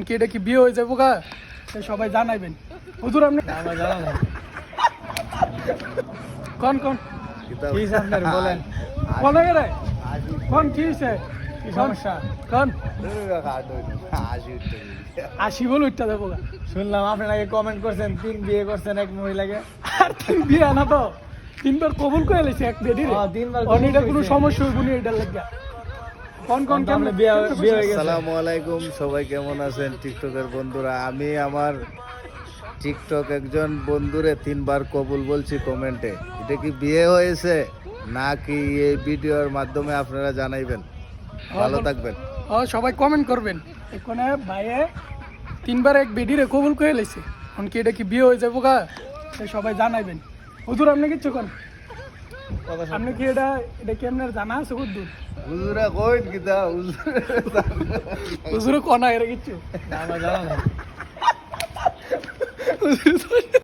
কি এটা কি বিয়ে হয়ে যাবো গা সবাই জানাইবেন হুজুর আপনি কোন কোন কি আপনার বলেন কোন রে কোন কি হইছে কি সমস্যা কোন 80 বলে উঠতে যাবো গা শুনলাম আপনি নাকি কমেন্ট করছেন 3 বিয়ে করছেন এক মহিলাকে আর 3 বিয়ে না তো 3বার কবুল করে লেছে এক বেডি রে 3বার অনিটা কোনো সমস্যা হইব না এটা লাগা কোন কোন কেমন বিয়ে হয়ে গেছে। আসসালামু আলাইকুম, সবাই কেমন আছেন টিকটকের বন্ধুরা? আমি আমার টিকটক একজন বন্ধুরে 3বার কবুল বলছি কমেন্টে। এটা কি বিয়ে হয়েছে নাকি এই ভিডিওর মাধ্যমে আপনারা জানাইবেন। ভালো থাকবেন। সবাই কমেন্ট করবেন এখানে ভাইয়ে 3বার এক বেডি রে কবুল করে লেছে কি এটা কি বিয়ে হয়ে যাবো গা সবাই জানাইবেন হুজুর আপনি কিচ্ছু কোন আপনি কি এটা কি আপনার জানা আছে হুজুর হুজুরা কইন কিতা হুজুরে কোনা এর কিচ্ছু আমার জানা নাই। হুজুর